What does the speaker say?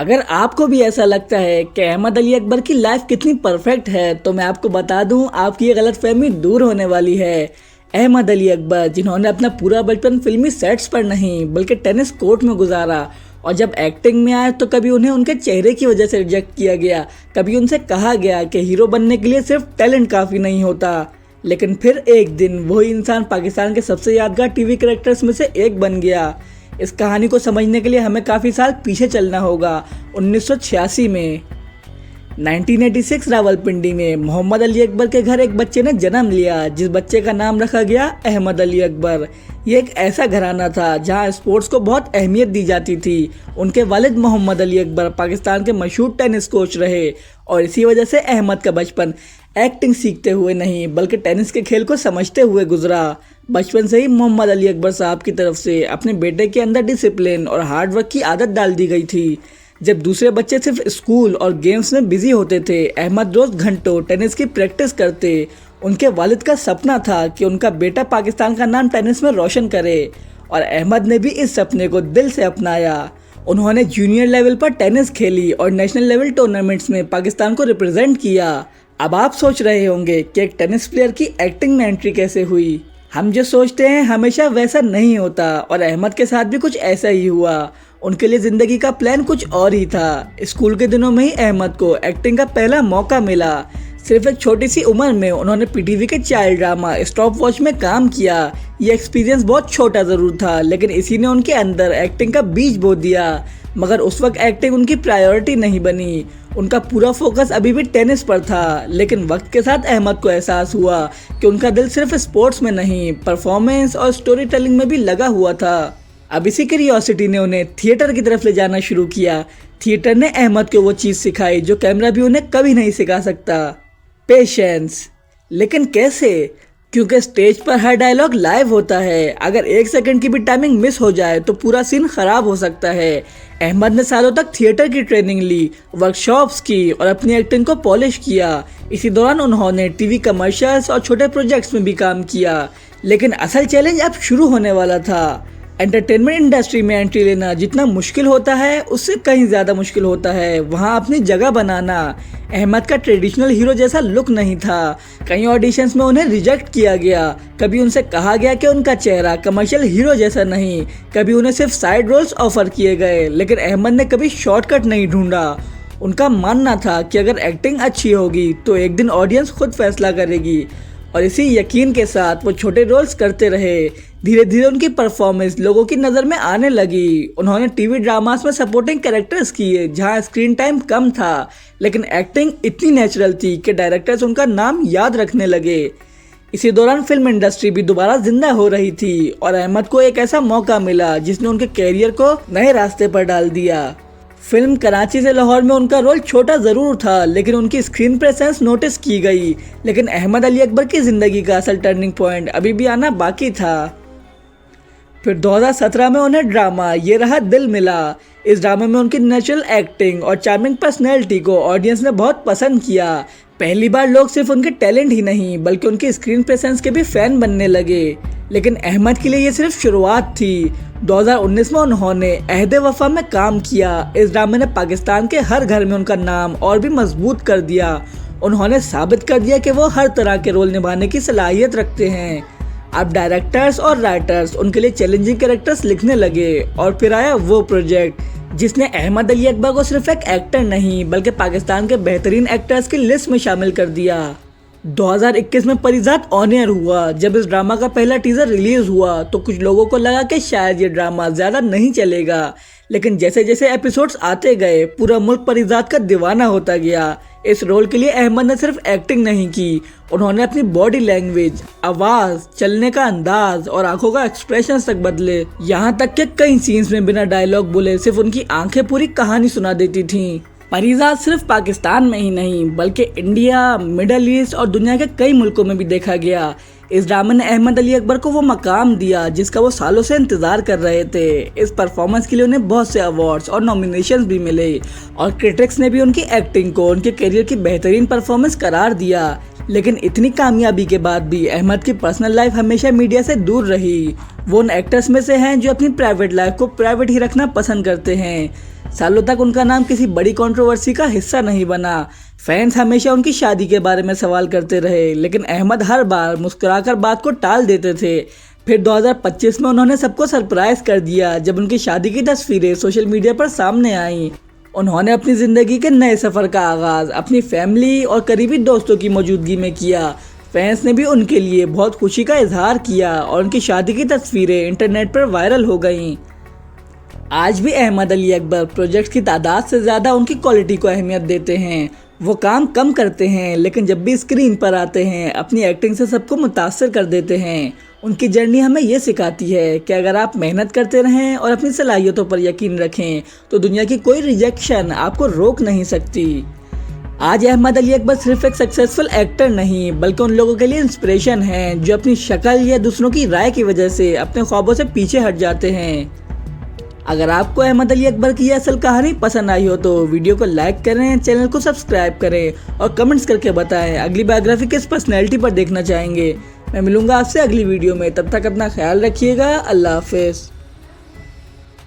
अगर आपको भी ऐसा लगता है कि अहमद अली अकबर की लाइफ कितनी परफेक्ट है तो मैं आपको बता दूं आपकी ये गलतफहमी दूर होने वाली है। अहमद अली अकबर जिन्होंने अपना पूरा बचपन फिल्मी सेट्स पर नहीं बल्कि टेनिस कोर्ट में गुजारा और जब एक्टिंग में आए तो कभी उन्हें उनके चेहरे की वजह से रिजेक्ट किया गया, कभी उनसे कहा गया कि हीरो बनने के लिए सिर्फ टैलेंट काफ़ी नहीं होता। लेकिन फिर एक दिन वही इंसान पाकिस्तान के सबसे यादगार टीवी कैरेक्टर्स में से एक बन गया। इस कहानी को समझने के लिए हमें काफ़ी साल पीछे चलना होगा। 1986 में 1986 रावलपिंडी में मोहम्मद अली अकबर के घर एक बच्चे ने जन्म लिया जिस बच्चे का नाम रखा गया अहमद अली अकबर। ये एक ऐसा घराना था जहां स्पोर्ट्स को बहुत अहमियत दी जाती थी। उनके वालिद मोहम्मद अली अकबर पाकिस्तान के मशहूर टेनिस कोच रहे और इसी वजह से अहमद का बचपन एक्टिंग सीखते हुए नहीं बल्कि टेनिस के खेल को समझते हुए गुजरा। बचपन से ही मोहम्मद अली अकबर साहब की तरफ से अपने बेटे के अंदर डिसिप्लिन और हार्ड वर्क की आदत डाल दी गई थी। जब दूसरे बच्चे सिर्फ स्कूल और गेम्स में बिजी होते थे, अहमद रोज घंटों टेनिस की प्रैक्टिस करते। उनके वालिद का सपना था कि उनका बेटा पाकिस्तान का नाम टेनिस में रोशन करे और अहमद ने भी इस सपने को दिल से अपनाया। उन्होंने जूनियर लेवल पर टेनिस खेली और नेशनल लेवल टूर्नामेंट्स में पाकिस्तान को रिप्रेजेंट किया। अब आप सोच रहे होंगे कि एक टेनिस प्लेयर की एक्टिंग में एंट्री कैसे हुई। हम जो सोचते हैं हमेशा वैसा नहीं होता और अहमद के साथ भी कुछ ऐसा ही हुआ। उनके लिए ज़िंदगी का प्लान कुछ और ही था। स्कूल के दिनों में ही अहमद को एक्टिंग का पहला मौका मिला। सिर्फ एक छोटी सी उम्र में उन्होंने पीटीवी के चाइल्ड ड्रामा स्टॉप वॉच में काम किया। ये एक्सपीरियंस बहुत छोटा ज़रूर था लेकिन इसी ने उनके अंदर एक्टिंग का बीज बो दिया। मगर उस वक्त एक्टिंग उनकी प्रायोरिटी नहीं बनी। उनका पूरा फोकस अभी भी टेनिस पर था। लेकिन वक्त के साथ अहमद को एहसास हुआ कि उनका दिल सिर्फ स्पोर्ट्स में नहीं परफॉर्मेंस और स्टोरी टेलिंग में भी लगा हुआ था। अब इसी क्यूरियोसिटी ने उन्हें थिएटर की तरफ ले जाना शुरू किया। थिएटर ने अहमद को वो चीज़ सिखाई जो कैमरा भी उन्हें कभी नहीं सिखा सकता, पेशेंस। लेकिन कैसे? क्योंकि स्टेज पर हर डायलॉग लाइव होता है। अगर एक सेकंड की भी टाइमिंग मिस हो जाए तो पूरा सीन खराब हो सकता है। अहमद ने सालों तक थिएटर की ट्रेनिंग ली, वर्कशॉप्स की और अपनी एक्टिंग को पॉलिश किया। इसी दौरान उन्होंने टीवी कमर्शियल्स और छोटे प्रोजेक्ट्स में भी काम किया। लेकिन असल चैलेंज अब शुरू होने वाला था। एंटरटेनमेंट इंडस्ट्री में एंट्री लेना जितना मुश्किल होता है उससे कहीं ज़्यादा मुश्किल होता है वहाँ अपनी जगह बनाना। अहमद का ट्रेडिशनल हीरो जैसा लुक नहीं था। कई ऑडिशंस में उन्हें रिजेक्ट किया गया। कभी उनसे कहा गया कि उनका चेहरा कमर्शियल हीरो जैसा नहीं, कभी उन्हें सिर्फ साइड रोल्स ऑफर किए गए। लेकिन अहमद ने कभी शॉर्टकट नहीं ढूंढा। उनका मानना था कि अगर एक्टिंग अच्छी होगी तो एक दिन ऑडियंस खुद फैसला करेगी और इसी यकीन के साथ वो छोटे रोल्स करते रहे। धीरे धीरे उनकी परफॉर्मेंस लोगों की नज़र में आने लगी। उन्होंने टीवी ड्रामास में सपोर्टिंग कैरेक्टर्स किए जहां स्क्रीन टाइम कम था लेकिन एक्टिंग इतनी नेचुरल थी कि डायरेक्टर्स उनका नाम याद रखने लगे। इसी दौरान फिल्म इंडस्ट्री भी दोबारा जिंदा हो रही थी और अहमद को एक ऐसा मौका मिला जिसने उनके कैरियर को नए रास्ते पर डाल दिया। फिल्म कराची से लाहौर में उनका रोल छोटा ज़रूर था लेकिन उनकी स्क्रीन प्रेजेंस नोटिस की गई। लेकिन अहमद अली अकबर की ज़िंदगी का असल टर्निंग पॉइंट अभी भी आना बाकी था। फिर 2017 में उन्हें ड्रामा ये रहा दिल मिला। इस ड्रामे में उनकी नेचुरल एक्टिंग और चार्मिंग पर्सनैलिटी को ऑडियंस ने बहुत पसंद किया। पहली बार लोग सिर्फ उनके टैलेंट ही नहीं बल्कि उनकी स्क्रीन प्रेजेंस के भी फैन बनने लगे। लेकिन अहमद के लिए ये सिर्फ शुरुआत थी। 2019 में उन्होंने अहद वफा में काम किया। इस ड्रामे ने पाकिस्तान के हर घर में उनका नाम और भी मजबूत कर दिया। उन्होंने साबित कर दिया कि वो हर तरह के रोल निभाने की सलाहियत रखते हैं। अब डायरेक्टर्स और राइटर्स उनके लिए चैलेंजिंग कैरेक्टर्स लिखने लगे और फिर आया वो प्रोजेक्ट जिसने अहमद अली अकबर को सिर्फ एक एक्टर नहीं बल्कि पाकिस्तान के बेहतरीन एक्टर्स की लिस्ट में शामिल कर दिया। 2021 में परिजात ऑन एयर हुआ। जब इस ड्रामा का पहला टीजर रिलीज हुआ तो कुछ लोगों को लगा कि शायद ये ड्रामा ज़्यादा नहीं चलेगा। लेकिन जैसे जैसे एपिसोड्स आते गए पूरा मुल्क परिजात का दीवाना होता गया। इस रोल के लिए अहमद ने सिर्फ एक्टिंग नहीं की, उन्होंने अपनी बॉडी लैंग्वेज, आवाज़, चलने का अंदाज और आंखों का एक्सप्रेशन तक बदले। यहाँ तक कि कई सीन्स में बिना डायलॉग बोले सिर्फ उनकी आंखें पूरी कहानी सुना देती थीं। परिजात सिर्फ पाकिस्तान में ही नहीं बल्कि इंडिया, मिडल ईस्ट और दुनिया के कई मुल्कों में भी देखा गया। इस ड्रामे ने अहमद अली अकबर को वो मकाम दिया जिसका वो सालों से इंतजार कर रहे थे। इस परफॉर्मेंस के लिए उन्हें बहुत से अवार्ड्स और नॉमिनेशंस भी मिले और क्रिटिक्स ने भी उनकी एक्टिंग को उनके करियर की बेहतरीन परफॉर्मेंस करार दिया। लेकिन इतनी कामयाबी के बाद भी अहमद की पर्सनल लाइफ हमेशा मीडिया से दूर रही। वो उन एक्टर्स में से हैं जो अपनी प्राइवेट लाइफ को प्राइवेट ही रखना पसंद करते हैं। सालों तक उनका नाम किसी बड़ी कंट्रोवर्सी का हिस्सा नहीं बना। फैंस हमेशा उनकी शादी के बारे में सवाल करते रहे, लेकिन अहमद हर बार मुस्कुराकर बात को टाल देते थे। फिर 2025 में उन्होंने सबको सरप्राइज कर दिया जब उनकी शादी की तस्वीरें सोशल मीडिया पर सामने आईं। उन्होंने अपनी ज़िंदगी के नए सफ़र का आगाज़ अपनी फैमिली और करीबी दोस्तों की मौजूदगी में किया। फैंस ने भी उनके लिए बहुत खुशी का इजहार किया और उनकी शादी की तस्वीरें इंटरनेट पर वायरल हो गईं। आज भी अहमद अली अकबर प्रोजेक्ट्स की तादाद से ज़्यादा उनकी क्वालिटी को अहमियत देते हैं। वो काम कम करते हैं, लेकिन जब भी स्क्रीन पर आते हैं अपनी एक्टिंग से सबको मुतासर कर देते हैं। उनकी जर्नी हमें ये सिखाती है कि अगर आप मेहनत करते रहें और अपनी सलाहियतों पर यकीन रखें तो दुनिया की कोई रिजेक्शन आपको रोक नहीं सकती। आज अहमद अली अकबर सिर्फ एक सक्सेसफुल एक्टर नहीं बल्कि उन लोगों के लिए इंस्पिरेशन हैं जो अपनी शक्ल या दूसरों की राय की वजह से अपने ख्वाबों से पीछे हट जाते हैं। अगर आपको अहमद अली अकबर की यह असल कहानी पसंद आई हो तो वीडियो को लाइक करें, चैनल को सब्सक्राइब करें और कमेंट्स करके बताएं अगली बायोग्राफी किस पर्सनैलिटी पर देखना चाहेंगे। मैं मिलूंगा आपसे अगली वीडियो में, तब तक अपना ख्याल रखिएगा। अल्लाह हाफिज़।